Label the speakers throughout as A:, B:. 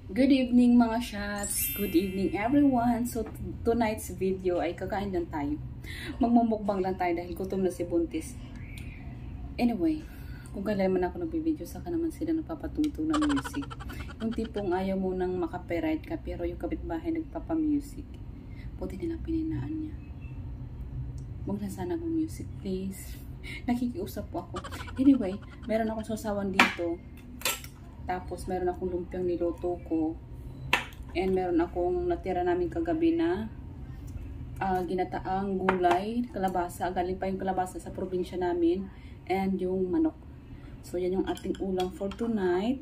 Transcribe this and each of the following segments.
A: Good evening mga shots! Good evening everyone! So tonight's video ay kakain lang tayo. Magmumukbang lang tayo dahil gutom na si Buntis. Anyway, kung kailan man ako nagbibideo, saka naman sila nagpapatugtog ng music. Yung tipong ayaw mo nang makapiright ka pero yung kapitbahay nagpapamusic. Buti nila pininaan niya. Huwag na sana ng music please. Nakikiusap po ako. Anyway, meron akong sasawan dito. Tapos, meron akong lumpiang niluto ko. And meron akong natira namin kagabi na ginataang gulay, kalabasa. Galing pa yung kalabasa sa probinsya namin. And yung manok. So, yan yung ating ulam for tonight.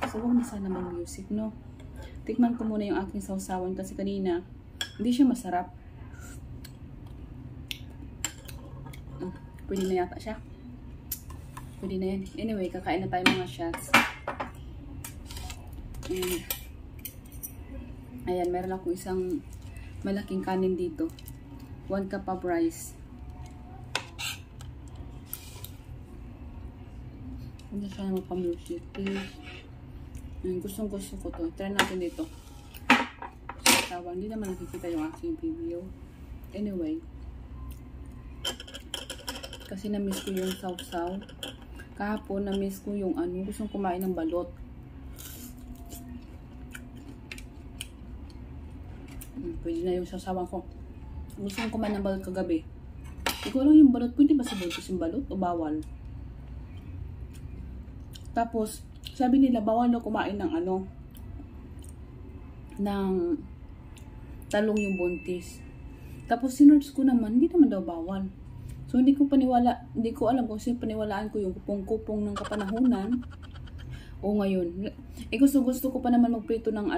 A: So, huwag na sana may music, no? Tikman ko muna yung aking sausawan kasi kanina, hindi siya masarap. Pwede na yata siya. Pwede na yan. Anyway, kakain na tayo mga shots. And, ayan, meron ako isang malaking kanin dito. 1 cup of rice. Hindi siya mapamusit, please. Ayan, gustong gusto ko to. Try natin dito. Sasawa, hindi naman nakikita yung aking video. Anyway, kasi na-miss ko yung sausaw. Kahapon, na-miss ko yung gustong kumain ng balot. Pwede na yung sasawan ko. Gusto kong kumain ng balot kagabi. Hindi ko alam yung balot. Pwede ba sa Buntis yung balot o bawal? Tapos, sabi nila bawal na kumain ng ng talong yung Buntis. Tapos, sinerch ko naman, hindi naman daw bawal. So, hindi ko alam kung sino paniwalaan ko yung kupong-kupong ng kapanahunan o ngayon. Gusto ko pa naman magprito ng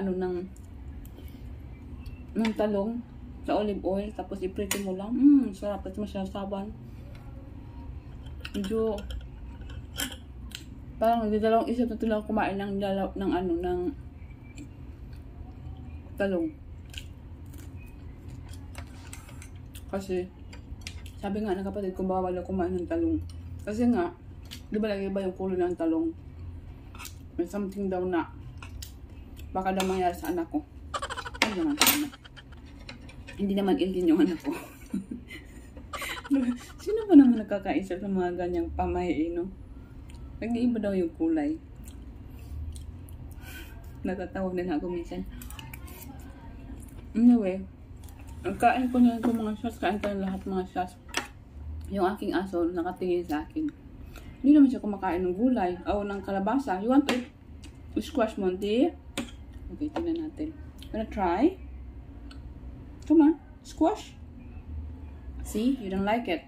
A: ng talong sa olive oil, tapos iprito mo lang. Sarap at masasaban. Medyo parang nagdadalawang isip na tulang kumain ng talong. Kasi sabi nga ng kapatid ko bawal na kumain ng talong. Kasi nga, di ba lagi ba yung kulay ng talong? May something daw na baka daw mangyari sa anak ko. Ay, naman sa anak. Hindi naman ilgin yung anak ko. Sino ba naman nakakaisip ng mga ganyang pamahiin, no? Nag-iiba daw yung kulay. Natatawag na ako minsan. Anyway, ang kain ko na ito mga shots. Kain tayo lahat mga shots. Yung aking aso nakatingin sa akin. Hindi naman siya kumakain ng gulay o ng kalabasa. You want to eat squash, Monty? Okay, tingnan natin. Wanna try? Come on, squash. See, you don't like it.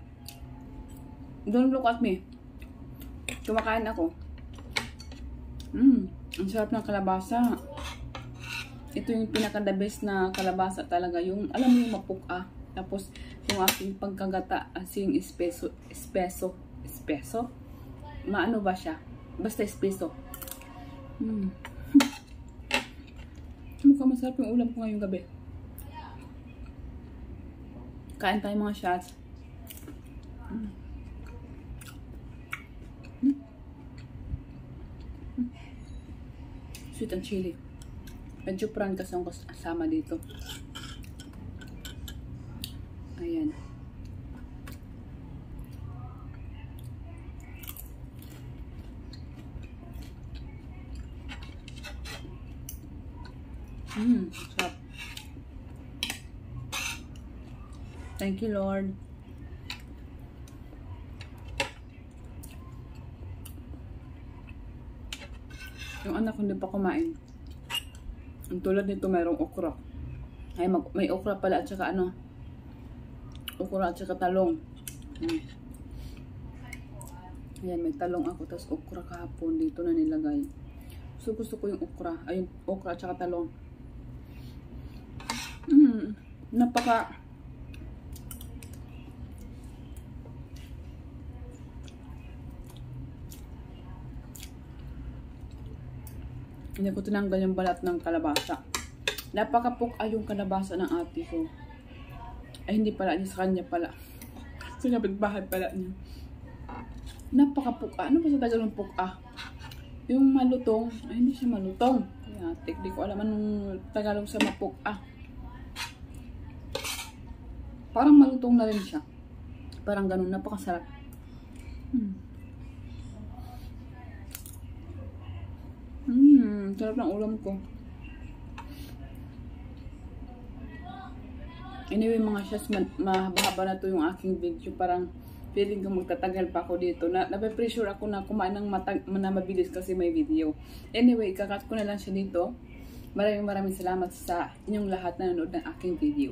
A: Don't look at me. Kumakain ako. Ang sarap ng kalabasa. Ito yung pinaka-the best na kalabasa talaga. Yung, alam mo yung mapuka. Tapos, yung aking pagkagata, asing espeso. Maano ba siya? Basta espeso. Mukhang masarap yung ulam ko ngayong gabi. Kain tayo mga shots. Sweet and chili. Medyo prawn kasi ang kasama dito. Ayan. Sarap. Thank you, Lord. Yung anak ko hindi pa kumain. Ang tulad nito mayroong okra. Ay, may okra pala at saka okra at saka talong. Ayan, may talong ako. Tapos okra kahapon dito na nilagay. So, gusto ko yung okra. Ay, yung okra at saka talong. Hindi ko tinanggal yung balat ng kalabasa. Napaka-puka yung kalabasa ng ate ko. Ay, hindi pala niya, sa kanya pala. Sa kapitbahay pala niya. Napaka-puka. Ano ba sa Tagalog puka? Yung malutong. Ay, hindi siya malutong. Ayan. Hatik. Di ko alam anong Tagalog sa mapok. Parang malutong na rin siya. Parang ganun. Napakasarap. Sarap ng ulam ko. Anyway mga shots, mahaba-haba na to yung aking video. Parang feeling ko magtatagal pa ako dito. Nape-pressure ako na kumain ng mabilis kasi may video. Anyway, kakat ko na lang siya dito. Maraming salamat sa inyong lahat na nanonood ng aking video.